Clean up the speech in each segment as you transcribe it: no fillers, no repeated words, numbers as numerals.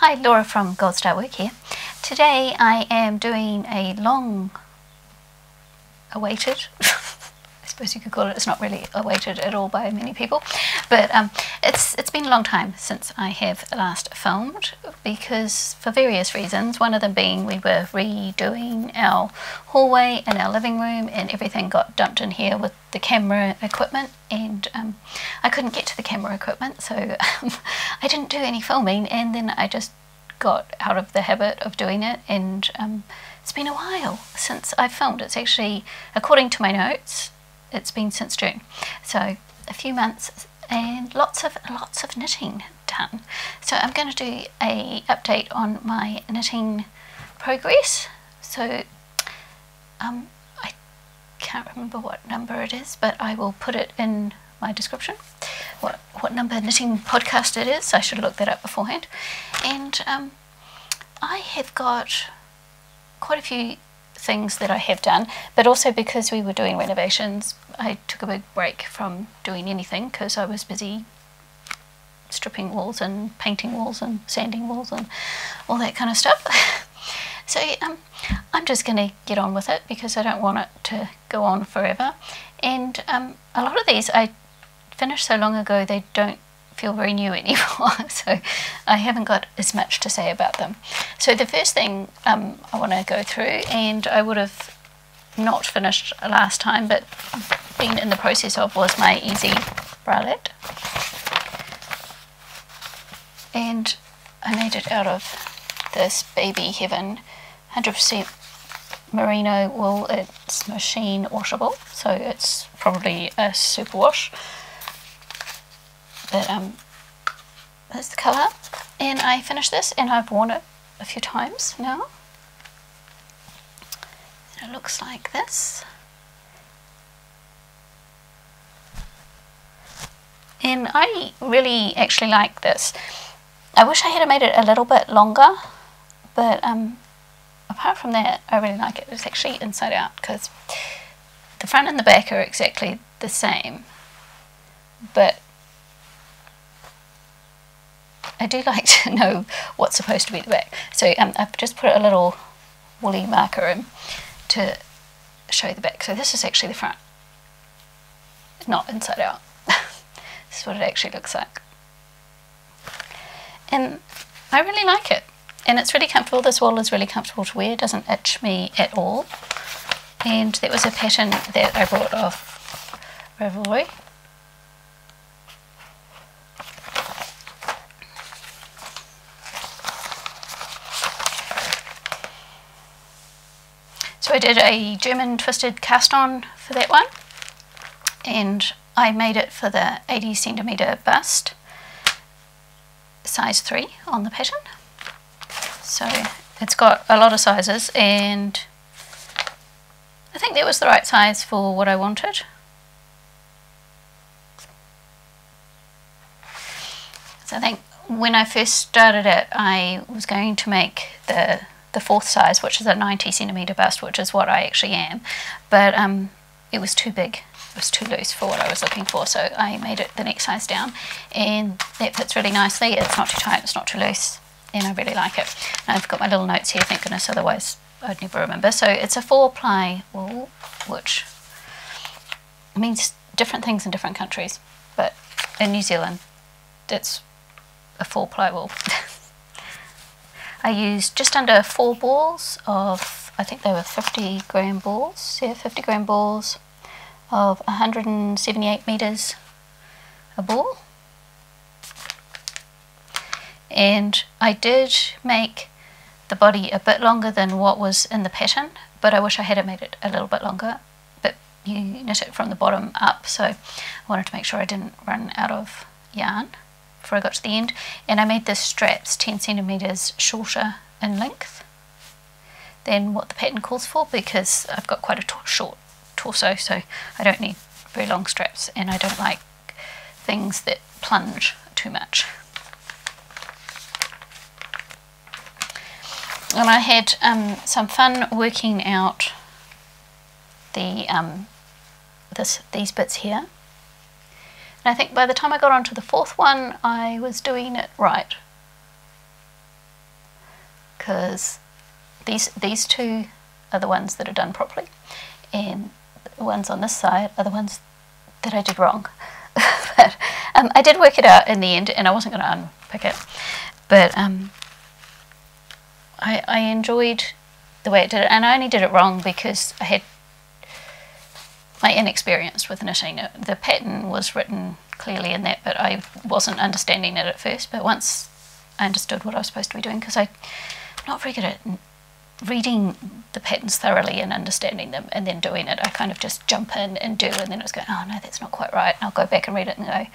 Hi, Laura from Gold Star Work here. Today I am doing a long awaited, I suppose you could call it, it's not really awaited at all by many people, but it's been a long time since I have last filmed, because for various reasons, one of them being we were redoing our hallway and our living room and everything got dumped in here with the camera equipment, and I couldn't get to the camera equipment, so I didn't do any filming, and then I just got out of the habit of doing it, and it's been a while since I filmed. It's actually, according to my notes, it's been since June, so a few months and lots of knitting done. So I'm going to do a update on my knitting progress. So I can't remember what number it is, but I will put it in my description what number knitting podcast it is. I should have looked that up beforehand. And I have got quite a few things that I have done, but also because we were doing renovations, I took a big break from doing anything because I was busy stripping walls and painting walls and sanding walls and all that kind of stuff. So I'm just going to get on with it because I don't want it to go on forever. And a lot of these I finished so long ago they don't feel very new anymore, so I haven't got as much to say about them. So the first thing I want to go through, and I would have not finished last time but been in the process of, was my Easy bralette, and I made it out of this Baby Heaven 100% merino wool. It's machine washable, so it's probably a superwash. But that's the colour, and I finished this and I've worn it a few times now. And it looks like this, and I really actually like this. I wish I had made it a little bit longer, but apart from that I really like it. It's actually inside out because the front and the back are exactly the same, but I do like to know what's supposed to be the back. So I've just put a little woolly marker in to show the back. So this is actually the front, not inside out. This is what it actually looks like. And I really like it. And it's really comfortable. This wool is really comfortable to wear. It doesn't itch me at all. And that was a pattern that I bought off Ravelry. So I did a German twisted cast on for that one, and I made it for the 80 centimetre bust, size 3 on the pattern. So it's got a lot of sizes, and I think that was the right size for what I wanted. So I think when I first started it, I was going to make the fourth size, which is a 90 centimetre bust, which is what I actually am, but it was too big, it was too loose for what I was looking for, so I made it the next size down, and that fits really nicely. It's not too tight, it's not too loose, and I really like it. And I've got my little notes here, thank goodness, otherwise I'd never remember. So it's a 4-ply wool, which means different things in different countries, but in New Zealand it's a 4-ply wool. I used just under 4 balls of, I think they were 50 gram balls, yeah, 50 gram balls of 178 metres a ball. And I did make the body a bit longer than what was in the pattern, but I wish I had made it a little bit longer, but you knit it from the bottom up, so I wanted to make sure I didn't run out of yarn before I got to the end. And I made the straps 10 centimetres shorter in length than what the pattern calls for, because I've got quite a short torso, so I don't need very long straps, and I don't like things that plunge too much. And I had some fun working out the these bits here. And I think by the time I got onto the fourth one, I was doing it right. because these two are the ones that are done properly, and the ones on this side are the ones that I did wrong. But I did work it out in the end, and I wasn't going to unpick it, but I enjoyed the way it did it, and I only did it wrong because I had my inexperience with knitting. The pattern was written clearly in that, but I wasn't understanding it at first. But once I understood what I was supposed to be doing, because I'm not very good at reading the patterns thoroughly and understanding them and then doing it. I kind of just jump in and do, and then I was going, oh no, that's not quite right, and I'll go back and read it and go,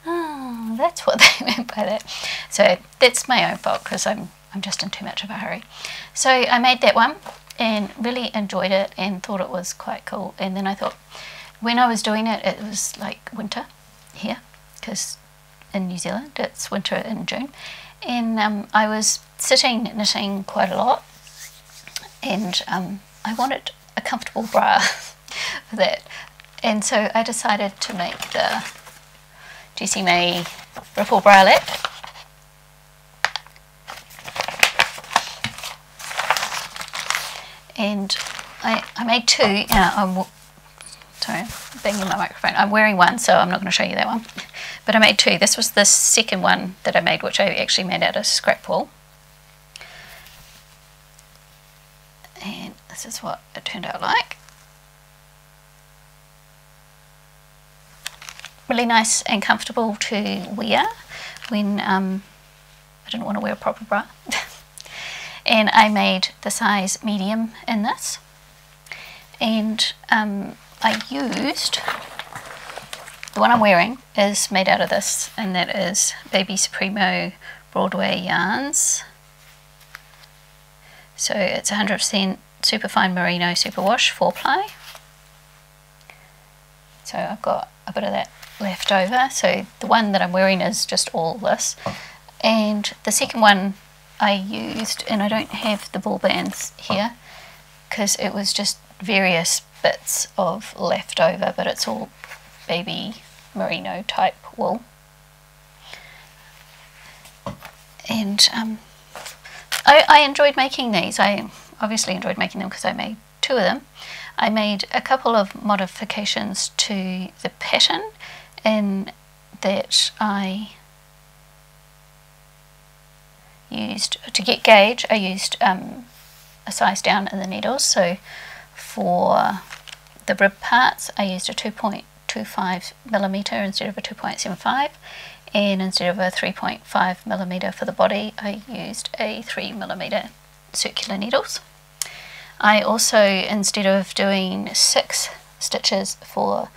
oh, that's what they meant by that. So that's my own fault, because I'm just in too much of a hurry. So I made that one and really enjoyed it and thought it was quite cool. And then I thought, when I was doing it, it was like winter here, because in New Zealand it's winter in June, and I was sitting knitting quite a lot, and I wanted a comfortable bra for that, and so I decided to make the Jessie May Ripple Bralette. And I made two. Sorry, I'm banging my microphone. I'm wearing one, so I'm not going to show you that one. But I made two. This was the second one that I made, which I actually made out of scrap wool. And this is what it turned out like. Really nice and comfortable to wear when I didn't want to wear a proper bra. And I made the size medium in this, and I used, the one I'm wearing is made out of this, and that is Baby Supremo Broadway yarns. So it's 100% superfine merino superwash 4-ply. So I've got a bit of that left over. So the one that I'm wearing is just all this, and the second one I used, and I don't have the ball bands here because it was just various bits of leftover, but it's all baby merino type wool. And I enjoyed making these. I obviously enjoyed making them because I made two of them. I made a couple of modifications to the pattern in that I used, to get gauge, I used a size down in the needles. So for the rib parts I used a 2.25 millimeter instead of a 2.75, and instead of a 3.5 millimeter for the body I used a 3 millimeter circular needles. I also, instead of doing 6 stitches for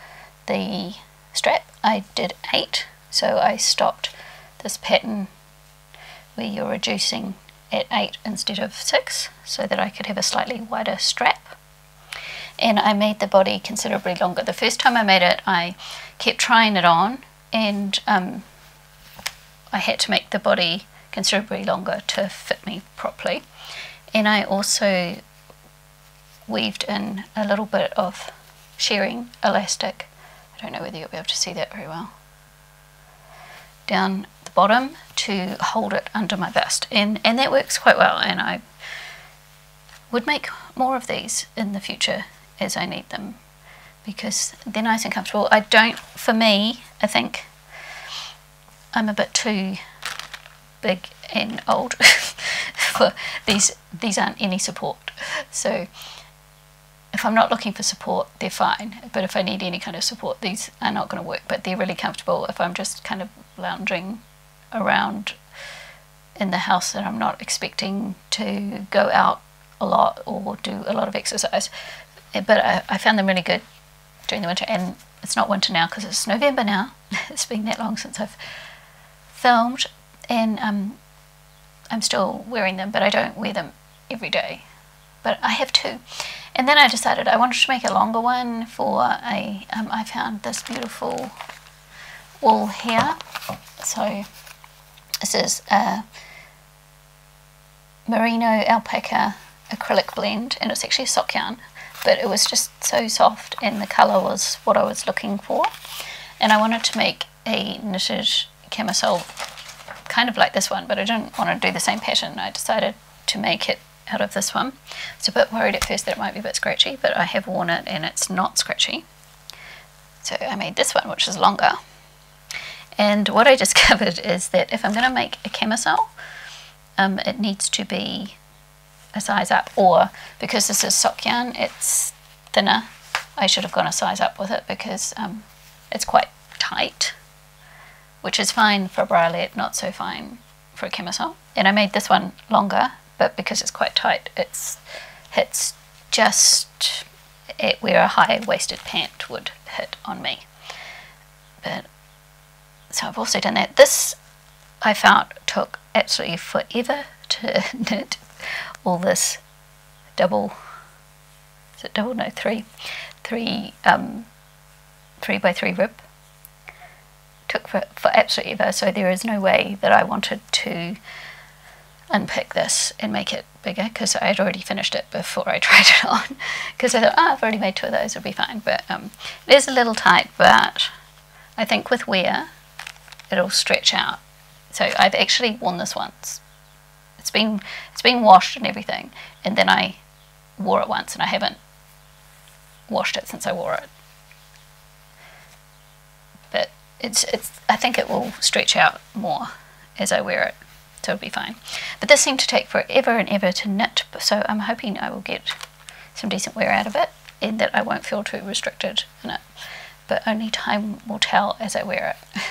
the strap, I did 8. So I stopped this pattern where you're reducing at 8 instead of 6, so that I could have a slightly wider strap. And I made the body considerably longer. The first time I made it, I kept trying it on, and I had to make the body considerably longer to fit me properly. And I also weaved in a little bit of shearing elastic, I don't know whether you'll be able to see that very well, down the bottom to hold it under my bust, and that works quite well, and I would make more of these in the future as I need them because they're nice and comfortable. I don't, for me, I think I'm a bit too big and old for these aren't any support, so if I'm not looking for support they're fine, but if I need any kind of support these are not going to work. But they're really comfortable if I'm just kind of lounging around in the house and I'm not expecting to go out a lot or do a lot of exercise. But I found them really good during the winter, and it's not winter now because it's November now. It's been that long since I've filmed, and I'm still wearing them, but I don't wear them every day, but I have two. And then I decided I wanted to make a longer one for a, I found this beautiful wool here. So this is a merino alpaca acrylic blend, and it's actually a sock yarn, but it was just so soft and the colour was what I was looking for. And I wanted to make a knitted camisole kind of like this one, but I didn't want to do the same pattern. I decided to make it out of this one. I was a bit worried at first that it might be a bit scratchy, but I have worn it and it's not scratchy. So I made this one, which is longer. And what I discovered is that if I'm going to make a camisole, it needs to be a size up, or because this is sock yarn, it's thinner, I should have gone a size up with it because it's quite tight, which is fine for a bralette, not so fine for a camisole. And I made this one longer, but because it's quite tight, it hits just at where a high-waisted pant would hit on me. But so I've also done that. This I found took absolutely forever to knit all this double, is it double? No, three by 3 rib. Took for absolutely ever, so there is no way that I wanted to unpick this and make it bigger, because I had already finished it before I tried it on, because I thought, I've already made 2 of those, it'll be fine. But it is a little tight, but I think with wear it'll stretch out. So I've actually worn this once. It's been washed and everything, and then I wore it once, and I haven't washed it since I wore it. But I think it will stretch out more as I wear it, so it'll be fine. But this seemed to take forever and ever to knit, so I'm hoping I will get some decent wear out of it and that I won't feel too restricted in it. But only time will tell as I wear it.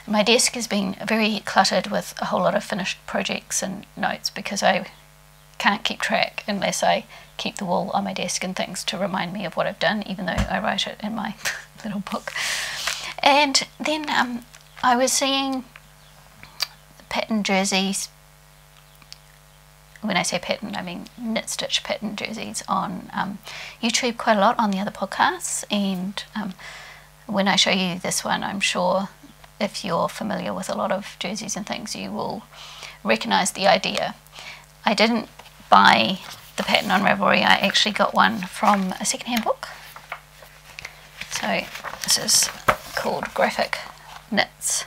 My desk has been very cluttered with a whole lot of finished projects and notes, because I can't keep track unless I keep the wool on my desk and things to remind me of what I've done, even though I write it in my little book. And then I was seeing pattern jerseys. When I say pattern, I mean knit stitch pattern jerseys on YouTube quite a lot on the other podcasts. And when I show you this one, I'm sure if you're familiar with a lot of jerseys and things, you will recognize the idea. I didn't buy the pattern on Ravelry. I actually got one from a secondhand book. So this is called Graphic Knits,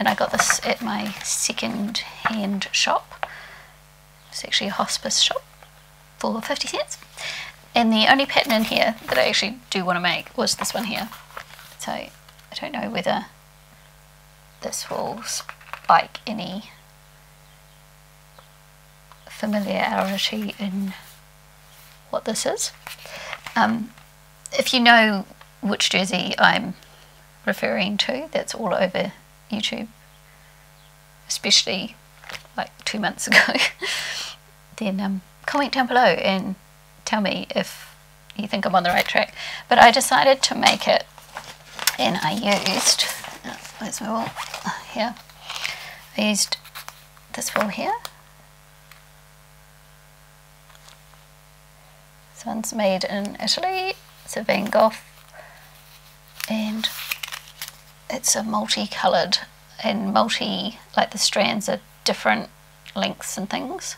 and I got this at my second-hand shop. It's actually a hospice shop for 50 cents. And the only pattern in here that I actually do want to make was this one here. So I don't know whether this will spike any familiarity in what this is. If you know which jersey I'm referring to, that's all over YouTube, especially like 2 months ago, then comment down below and tell me if you think I'm on the right track. But I decided to make it, and I used, where's my wool? Here. I used this wool here. This one's made in Italy. It's a Van Gogh, and it's a multicoloured and like the strands are different lengths and things.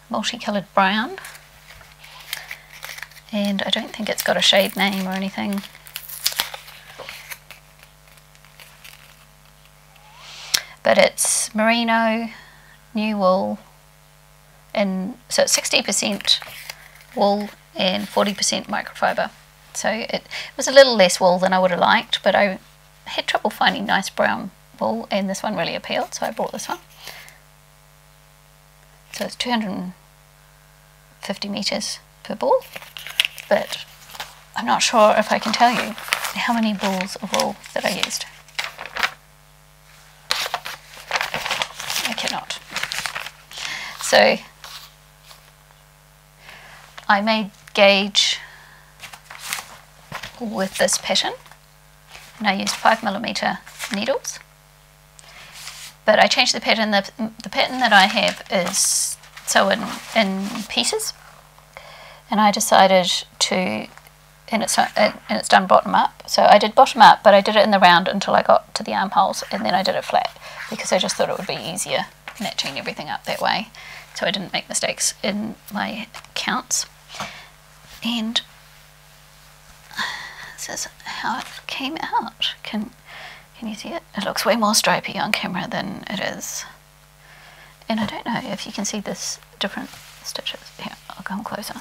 Multicoloured brown. And I don't think it's got a shade name or anything. But it's merino, new wool, and so it's 60% wool and 40% microfiber. So it was a little less wool than I would have liked, but I had trouble finding nice brown wool, and this one really appealed, so I bought this one. So it's 250 metres per ball, but I'm not sure if I can tell you how many balls of wool that I used. I cannot. So I made gauge with this pattern, and I used 5mm needles. But I changed the pattern. The pattern that I have is sewn in pieces, and I decided to, and it's done bottom up. So I did bottom up, but I did it in the round until I got to the armholes, and then I did it flat because I just thought it would be easier matching everything up that way, so I didn't make mistakes in my counts. And this is how it came out. Can Can you see it? It looks way more stripy on camera than it is. And I don't know if you can see this different stitches. Here, I'll come closer.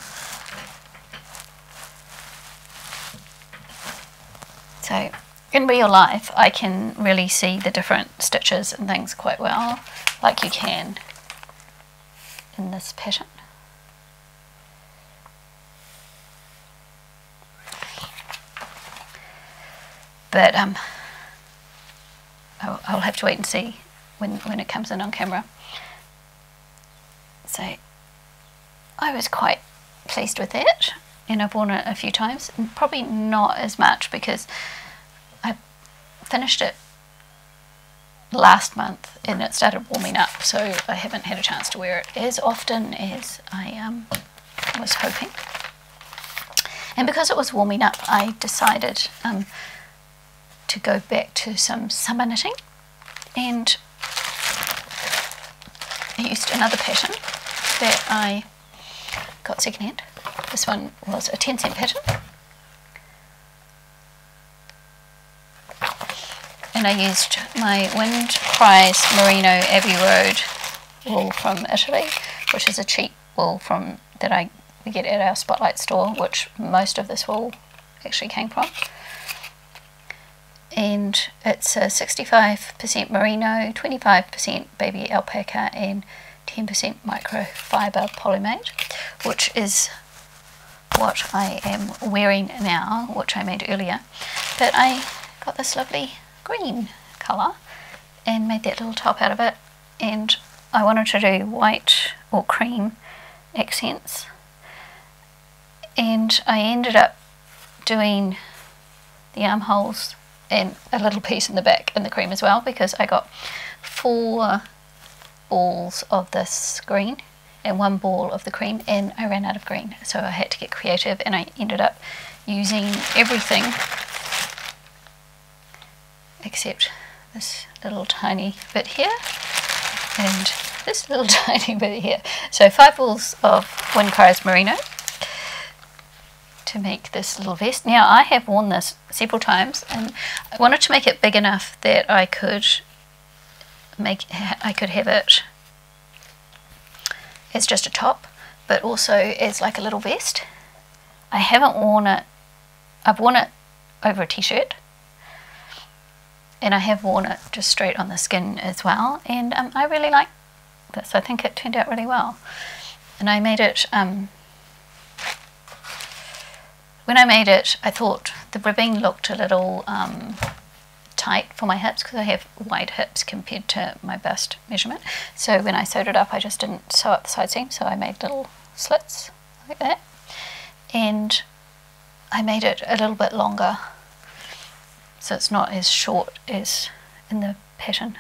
So in real life, I can really see the different stitches and things quite well, like you can in this pattern. But I'll have to wait and see when it comes in on camera. So I was quite pleased with it, and I've worn it a few times, and probably not as much because I finished it last month and it started warming up, so I haven't had a chance to wear it as often as I was hoping. And because it was warming up, I decided to go back to some summer knitting, and I used another pattern that I got secondhand. This one was a 10-cent pattern, and I used my Wind Prize Merino Abbey Road wool from Italy, which is a cheap wool that we get at our Spotlight store, which most of this wool actually came from. And it's a 65% merino, 25% baby alpaca, and 10% microfiber polymate, which is what I am wearing now, which I made earlier. But I got this lovely green colour and made that little top out of it, and I wanted to do white or cream accents, and I ended up doing the armholes and a little piece in the back in the cream as well, because I got 4 balls of this green and 1 ball of the cream, and I ran out of green, so I had to get creative, and I ended up using everything except this little tiny bit here and this little tiny bit here. So 5 balls of Wind Prize Merino to make this little vest. Now I have worn this several times, and I wanted to make it big enough that I could have it as just a top, but also as like a little vest. I haven't worn it, I've worn it over a t-shirt, and I have worn it just straight on the skin as well, and I really like this. I think it turned out really well. And I made it when I made it, I thought the ribbing looked a little tight for my hips, because I have wide hips compared to my bust measurement. So when I sewed it up, I just didn't sew up the side seam, so I made little slits like that, and I made it a little bit longer so it's not as short as in the pattern.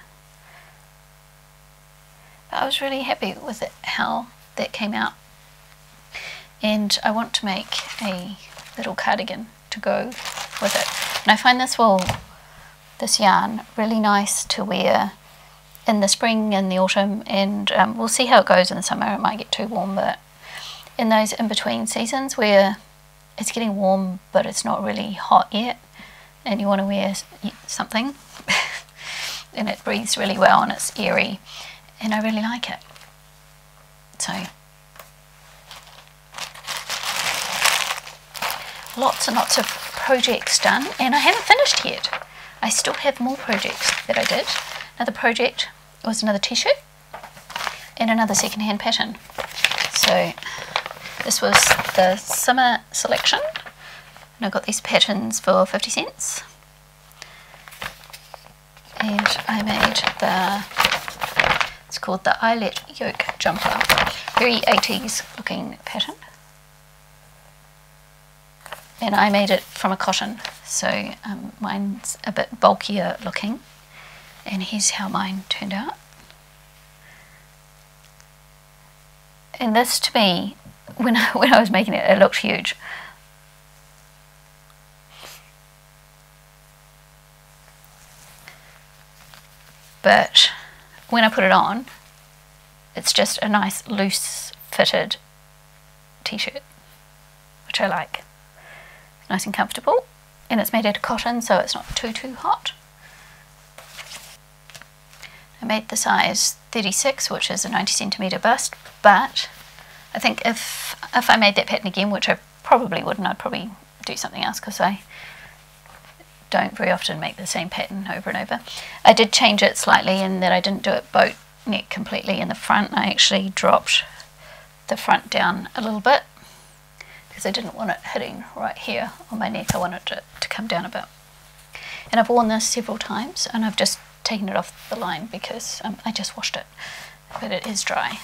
But I was really happy with it, how that came out, and I want to make a little cardigan to go with it. And I find this yarn really nice to wear in the spring and the autumn, and we'll see how it goes in the summer. It might get too warm, but in those in-between seasons where it's getting warm but it's not really hot yet, and you want to wear something and it breathes really well and it's airy, and I really like it. So lots and lots of projects done, and I haven't finished yet. I still have more projects that I did. Another project was another t-shirt and another second-hand pattern. So this was the summer selection, and I got these patterns for 50 cents. And I made it's called the Eyelet Yoke Jumper. Very 80s looking pattern. And I made it from a cotton, so mine's a bit bulkier looking, and here's how mine turned out. And this, to me, when I was making it, it looked huge. But when I put it on, it's just a nice loose fitted t-shirt, which I like. Nice and comfortable, and it's made out of cotton, so it's not too hot. I made the size 36, which is a 90cm bust, but I think if I made that pattern again, which I probably wouldn't, I'd probably do something else because I don't very often make the same pattern over and over. I did change it slightly in that I didn't do it boat neck completely in the front. I actually dropped the front down a little bit because I didn't want it hitting right here on my neck. I wanted it to come down a bit. And I've worn this several times and I've just taken it off the line because I just washed it, but it is dry.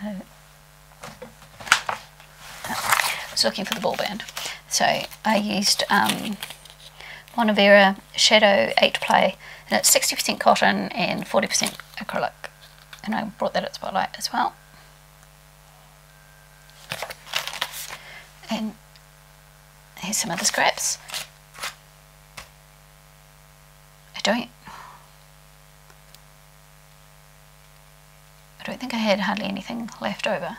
I was looking for the ball band, so I used Monovera Shadow 8 Play, and it's 60% cotton and 40% acrylic, and I brought that at Spotlight as well. And here's some of the scraps. I don't think I had hardly anything left over.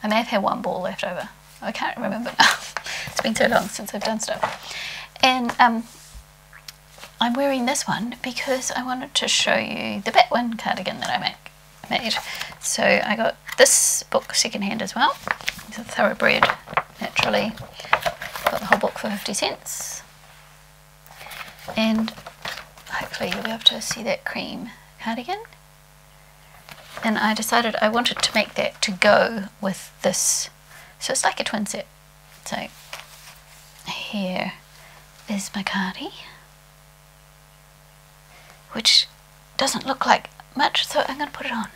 I may have had one ball left over. I can't remember now. It's been so long since I've done stuff. And I'm wearing this one because I wanted to show you the Batwing cardigan that I made. So I got this book secondhand as well. It's a Thoroughbred, naturally. Got the whole book for 50 cents. And hopefully you'll be able to see that cream cardigan. And I decided I wanted to make that to go with this. So it's like a twin set. So here is my cardi, which doesn't look like much, so I'm going to put it on.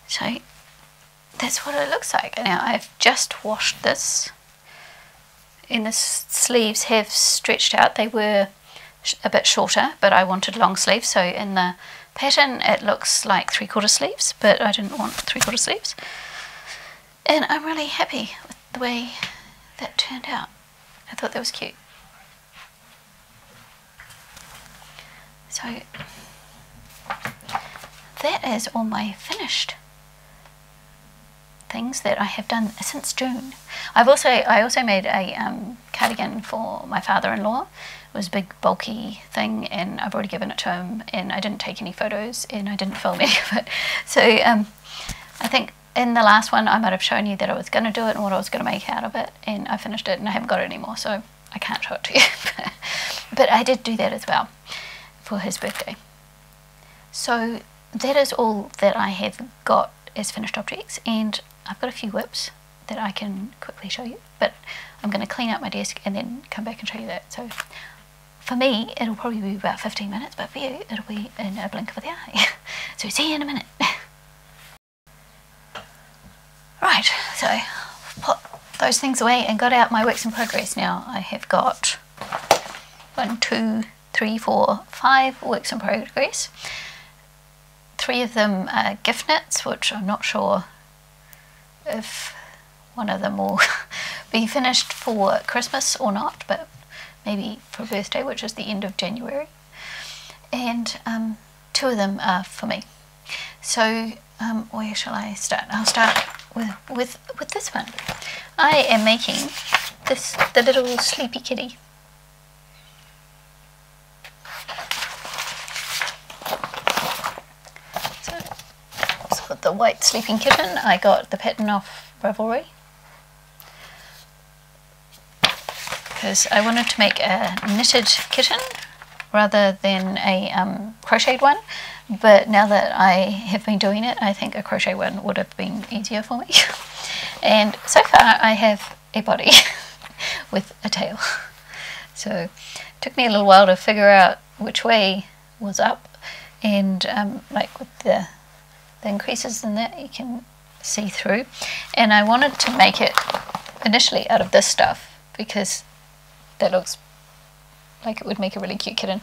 So that's what it looks like. Now I've just washed this, and the sleeves have stretched out. They were a bit shorter, but I wanted long sleeves, so in the pattern it looks like 3/4 sleeves, but I didn't want 3/4 sleeves. And I'm really happy with the way that turned out. I thought that was cute. So that is all my finished things that I have done since June. I also made a cardigan for my father-in-law. It was a big bulky thing, and I've already given it to him, and I didn't take any photos and I didn't film any of it. So I think in the last one I might have shown you that I was going to do it and what I was going to make out of it, and I finished it and I haven't got it anymore, so I can't show it to you. But I did do that as well for his birthday. So that is all that I have got as finished objects, and I've got a few whips that I can quickly show you, but I'm going to clean up my desk and then come back and show you that. So for me it'll probably be about 15 minutes, but for you it'll be in a blink of the eye. So see you in a minute. Right, so put those things away and got out my works in progress. Now I have got 1, 2, 3, 4, 5 works in progress. 3 of them are gift knits, which I'm not sure if one of them will be finished for Christmas or not, but maybe for birthday, which is the end of January. And 2 of them are for me. So where shall I start? I'll start with this one. I am making the little sleepy kitty. So the white sleeping kitten, I got the pattern off Ravelry because I wanted to make a knitted kitten rather than a crocheted one, but now that I have been doing it, I think a crochet one would have been easier for me. And so far I have a body with a tail, so it took me a little while to figure out which way was up, and like with the increases in that you can see through, and I wanted to make it initially out of this stuff because that looks like it would make a really cute kitten,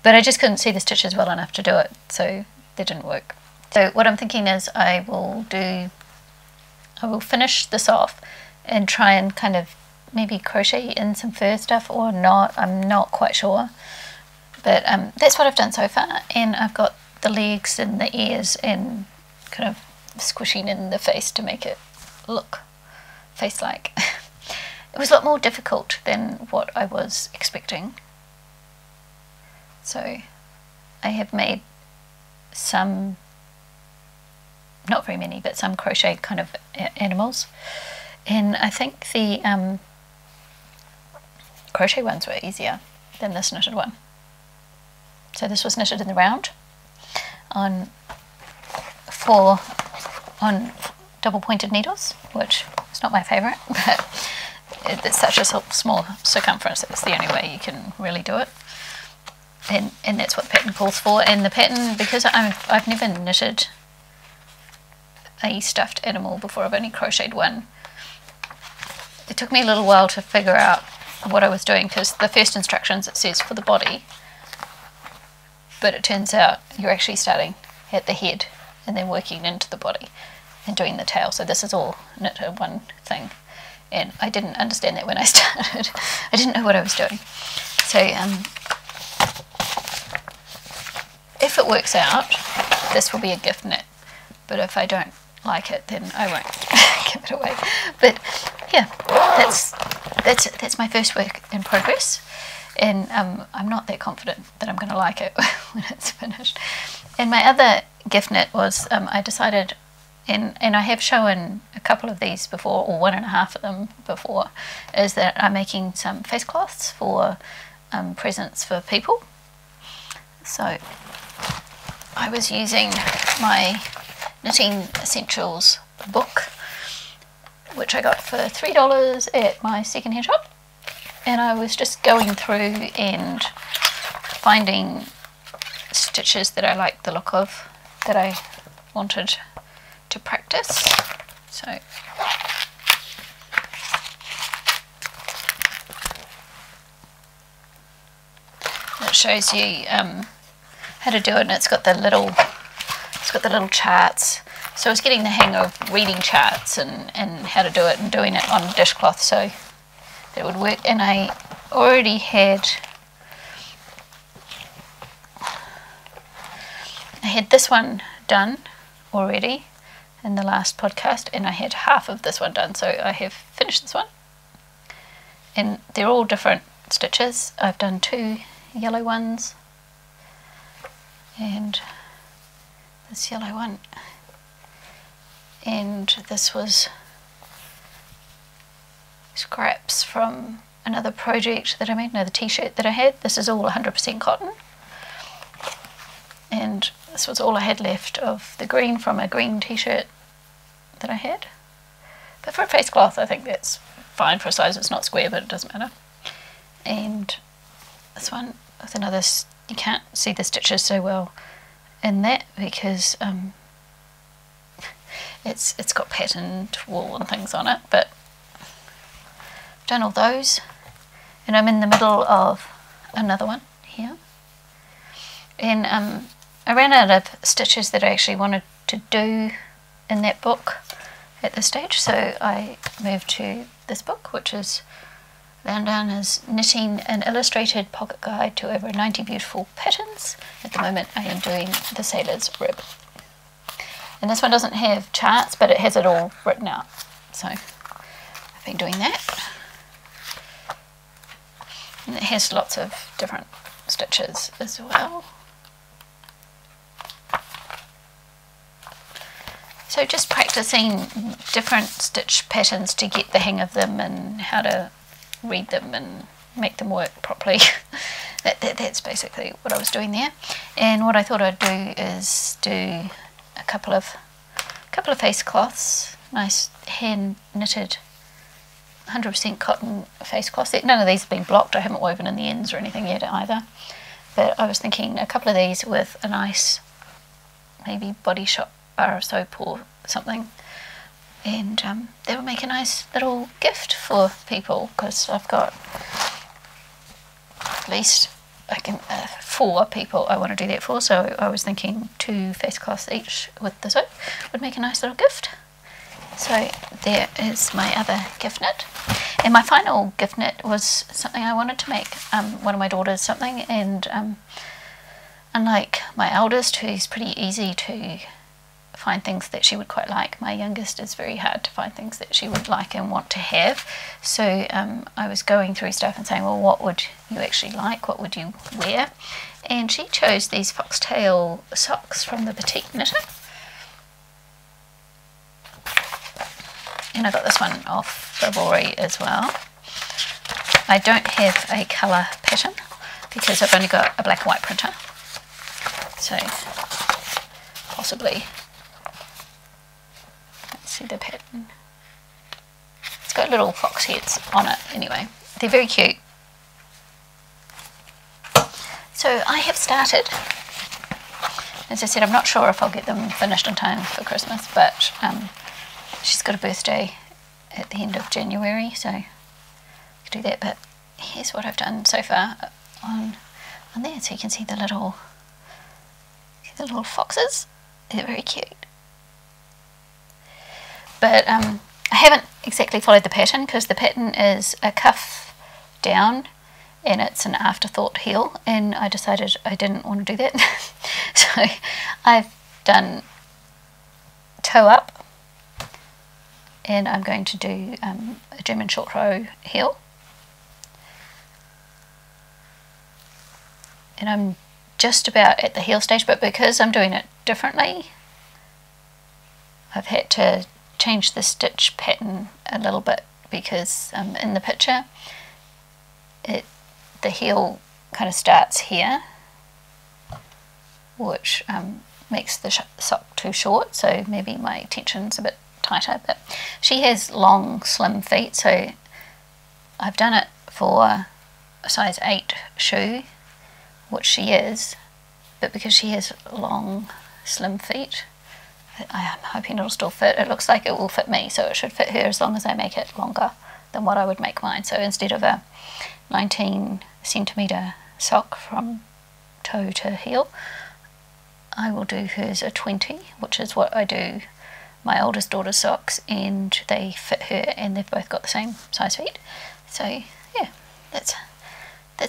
but I just couldn't see the stitches well enough to do it, so that didn't work. So what I'm thinking is I will finish this off and try and kind of maybe crochet in some fur stuff or not. I'm not quite sure. But that's what I've done so far. And I've got the legs and the ears and kind of squishing in the face to make it look face-like. It was a lot more difficult than what I was expecting. So I have made some, not very many, but some crochet kind of animals. And I think the crochet ones were easier than this knitted one. So this was knitted in the round on double pointed needles, which is not my favourite, but it's such a small circumference, it's the only way you can really do it. And that's what the pattern calls for. And the pattern, because I've never knitted a stuffed animal before, I've only crocheted one, it took me a little while to figure out what I was doing, because the first instructions it says for the body, but it turns out you're actually starting at the head and then working into the body and doing the tail. So this is all knit in one thing, and I didn't understand that when I started. I didn't know what I was doing. So if it works out, this will be a gift knit, but if I don't like it, then I won't give it away. But yeah, that's my first work in progress, and I'm not that confident that I'm going to like it when it's finished. And my other gift knit was, I decided, and I have shown a couple of these before, or 1.5 of them before, is that I'm making some face cloths for presents for people. So I was using my Knitting Essentials book, which I got for $3 at my secondhand shop, and I was just going through and finding stitches that I liked the look of, that I wanted to practice. So it shows you how to do it, and it's got the little charts. So I was getting the hang of reading charts and how to do it, and doing it on dishcloth so that it would work. And I already had this one done already in the last podcast, and I had half of this one done, so I have finished this one. And they're all different stitches. I've done 2 yellow ones and this yellow one, and this was scraps from another project that I made, another t-shirt that I had. This is all 100% cotton, and this was all I had left of the green from a green t-shirt that I had. But for a face cloth, I think that's fine for a size. It's not square, but it doesn't matter. And this one with another, you can't see the stitches so well in that because it's got patterned wool and things on it, but I've done all those, and I'm in the middle of another one here. And I ran out of stitches that I actually wanted to do in that book at this stage, so I moved to this book, which is Loungedowner's Knitting an Illustrated Pocket Guide to Over 90 Beautiful Patterns. At the moment I am doing the Sailor's Rib. And this one doesn't have charts, but it has it all written out. So I've been doing that. And it has lots of different stitches as well. So just practicing different stitch patterns to get the hang of them and how to read them and make them work properly. That's basically what I was doing there. And what I thought I'd do is do a couple of face cloths, nice hand knitted 100% cotton face cloths. None of these have been blocked. I haven't woven in the ends or anything yet either. But I was thinking a couple of these with a nice maybe Body Shop bar of soap or something, and they would make a nice little gift for people, because I've got at least 4 people I want to do that for, so I was thinking 2 face cloths each with the soap would make a nice little gift. So there is my other gift knit. And my final gift knit was something I wanted to make one of my daughters something, and unlike my eldest, who's pretty easy to find things that she would quite like, my youngest is very hard to find things that she would like and want to have. So I was going through stuff and saying, well, what would you actually like? What would you wear? And she chose these foxtail socks from the Petite Knitter. And I got this one off Ravelry as well. I don't have a colour pattern because I've only got a black and white printer. So possibly, let's see the pattern. It's got little fox heads on it anyway. They're very cute. So I have started. As I said, I'm not sure if I'll get them finished in time for Christmas, but she's got a birthday at the end of January, so I can do that. But here's what I've done so far on there, so you can see the little foxes. They're very cute. But I haven't exactly followed the pattern because the pattern is a cuff down and it's an afterthought heel, and I decided I didn't want to do that. So I've done toe up, and I'm going to do a German short row heel, and I'm just about at the heel stage, but because I'm doing it differently, I've had to change the stitch pattern a little bit because in the picture the heel kind of starts here, which makes the sock too short, so maybe my tension's a bit tighter. But she has long slim feet, so I've done it for a size 8 shoe, which she is, but because she has long slim feet, I'm hoping it'll still fit. It looks like it will fit me, so it should fit her as long as I make it longer than what I would make mine. So instead of a 19 centimetre sock from toe to heel, I will do hers a 20, which is what I do my oldest daughter's socks, and they fit her, and they've both got the same size feet. So yeah, that's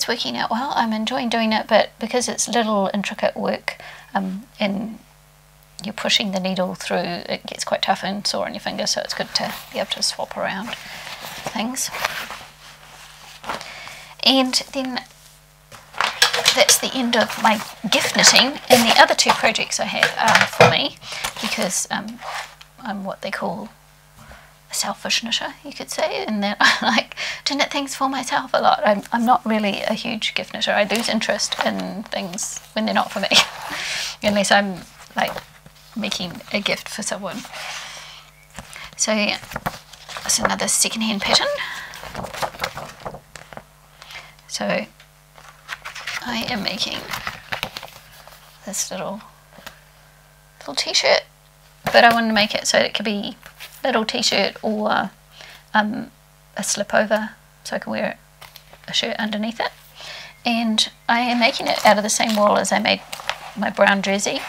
working out well. I'm enjoying doing it, but because it's little intricate work and you're pushing the needle through, it gets quite tough and sore on your fingers, so it's good to be able to swap around things. And then that's the end of my gift knitting, and the other 2 projects I have are for me, because I'm what they call a selfish knitter, you could say, in that I like to knit things for myself a lot. I'm not really a huge gift knitter. I lose interest in things when they're not for me, unless I'm like making a gift for someone. So that's another second-hand pattern. So I am making this little t-shirt, but I want to make it so it could be a little t-shirt or a slip over, so I can wear a shirt underneath it. And I am making it out of the same wool as I made my brown jersey,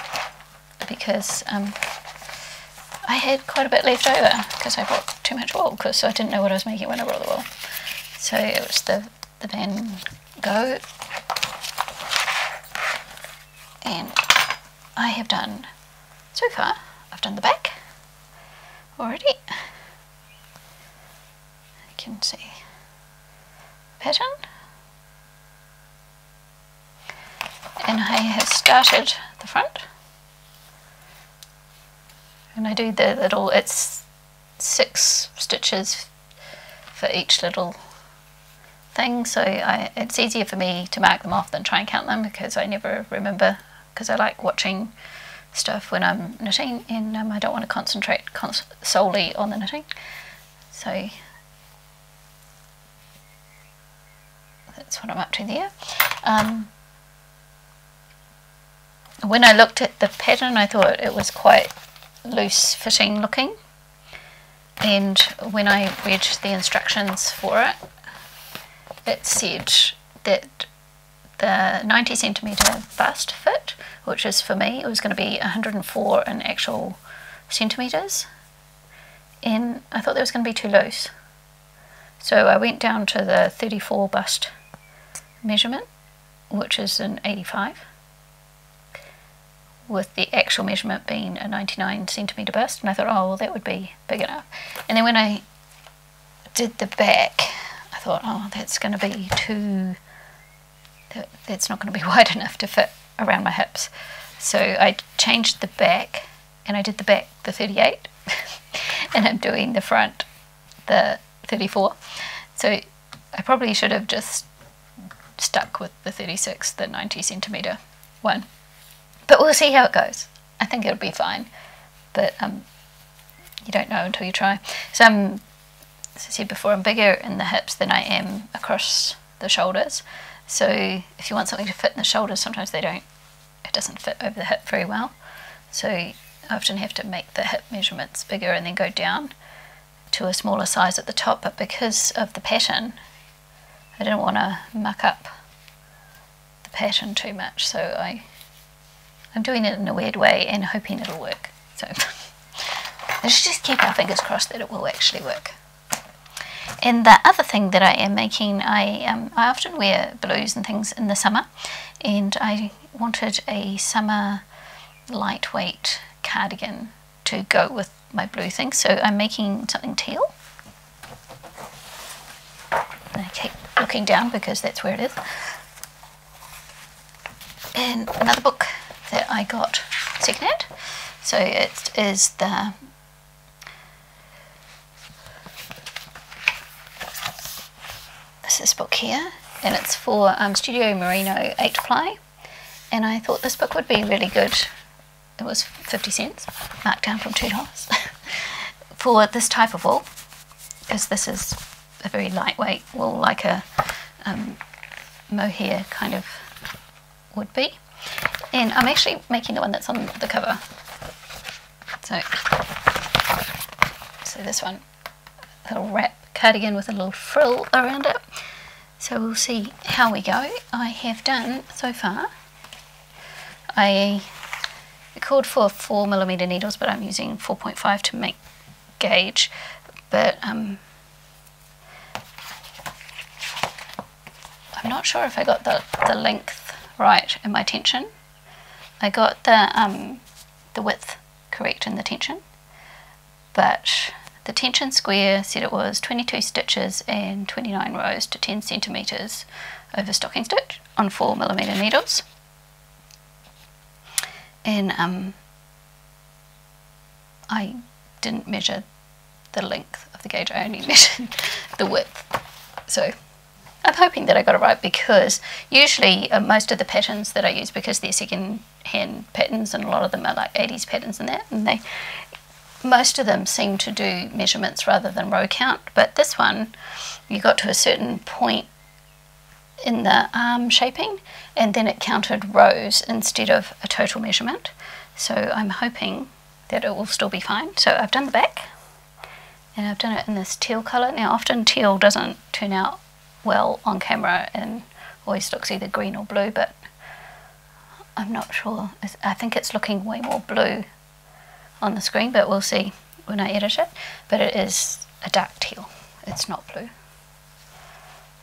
because I had quite a bit left over because I bought too much wool, because I didn't know what I was making when I brought the wool. So it was the Van Gogh, and I have done, so far I've done the back already. You can see the pattern, and I have started the front, and I do the little, it's 6 stitches for each little thing, so it's easier for me to mark them off than try and count them, because I never remember, because I like watching stuff when I'm knitting, and I don't want to concentrate solely on the knitting. So that's what I'm up to there. When I looked at the pattern, I thought it was quite loose fitting looking, and when I read the instructions for it, it said that the 90 centimetre bust fit, which is for me, it was going to be 104 in actual centimetres, and I thought that was going to be too loose. So I went down to the 34 bust measurement, which is an 85, with the actual measurement being a 99 centimetre bust, and I thought, oh well, that would be big enough. And then when I did the back, I thought, oh, that's going to be that's not going to be wide enough to fit around my hips. So I changed the back, and I did the back the 38 and I'm doing the front the 34. So I probably should have just stuck with the 36, the 90 centimetre one. But we'll see how it goes. I think it'll be fine. But you don't know until you try. So as I said before, I'm bigger in the hips than I am across the shoulders. So if you want something to fit in the shoulders, sometimes it doesn't fit over the hip very well. So I often have to make the hip measurements bigger and then go down to a smaller size at the top. But because of the pattern, I didn't want to muck up the pattern too much. So I'm doing it in a weird way and hoping it'll work. So let's just keep our fingers crossed that it will actually work. And the other thing that I am making, I often wear blues and things in the summer, and I wanted a summer lightweight cardigan to go with my blue thing. So I'm making something teal. And I keep looking down because that's where it is. And another book that I got secondhand. So it is this book here, and it's for Studio Merino 8-ply, and I thought this book would be really good. It was 50 cents, marked down from $2 for this type of wool, because this is a very lightweight wool, like a mohair kind of would be. And I'm actually making the one that's on the cover. So this one, a little wrap cardigan with a little frill around it. So we'll see how we go. I have done so far, I called for 4mm needles, but I'm using 4.5 to make gauge. But I'm not sure if I got the length right in my tension. I got the width correct in the tension, but the tension square said it was 22 stitches and 29 rows to 10 centimetres over stocking stitch on 4mm needles. And I didn't measure the length of the gauge, I only measured the width. So I'm hoping that I got it right, because usually most of the patterns that I use, because they're second-hand patterns and a lot of them are like 80s patterns and that, and most of them seem to do measurements rather than row count. But this one, you got to a certain point in the arm shaping and then it counted rows instead of a total measurement. So I'm hoping that it will still be fine. So I've done the back, and I've done it in this teal colour. Now often teal doesn't turn out well on camera and always looks either green or blue, but I'm not sure. I think it's looking way more blue on the screen, but we'll see when I edit it. But it is a dark teal, it's not blue.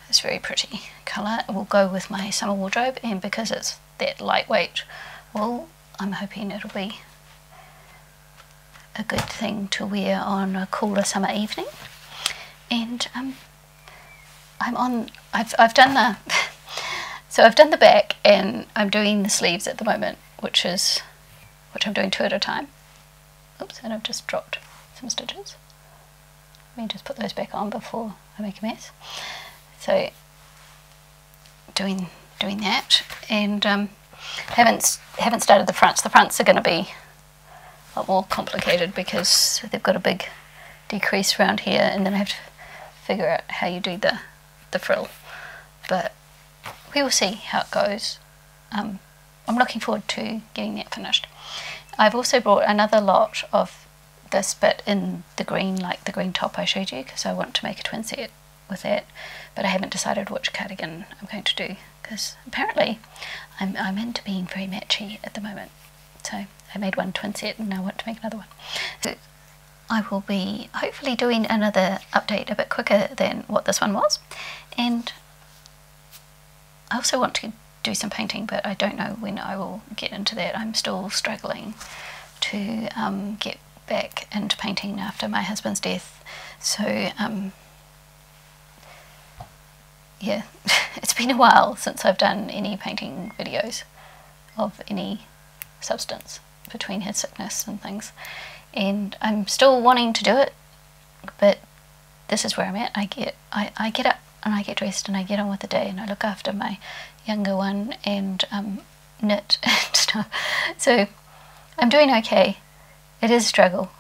It's very pretty colour. It will go with my summer wardrobe, and because it's that lightweight wool, I'm hoping it'll be a good thing to wear on a cooler summer evening. And I've done the so I've done the back, and I'm doing the sleeves at the moment, which I'm doing 2 at a time. Oops, and I've just dropped some stitches. Let me just put those back on before I make a mess. So doing that, and haven't started the fronts. The fronts are going to be a lot more complicated because they've got a big decrease around here, and then I have to figure out how you do the frill. But we will see how it goes. I'm looking forward to getting that finished. I've also brought another lot of this bit in the green, like the green top I showed you, because I want to make a twin set with that, but I haven't decided which cardigan I'm going to do, because apparently I'm into being very matchy at the moment. So I made one twin set and I want to make another one. So I will be hopefully doing another update a bit quicker than what this one was, and I also want to do some painting, but I don't know when I will get into that. I'm still struggling to get back into painting after my husband's death, so yeah, it's been a while since I've done any painting videos of any substance between his sickness and things, and I'm still wanting to do it, but this is where I'm at. I get up and I get dressed and I get on with the day, and I look after my younger one and knit and stuff, so I'm doing okay. It is a struggle.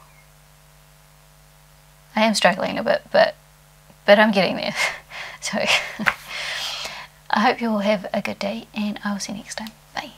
I am struggling a bit, but I'm getting there. So I hope you all have a good day, and I'll see you next time. Bye.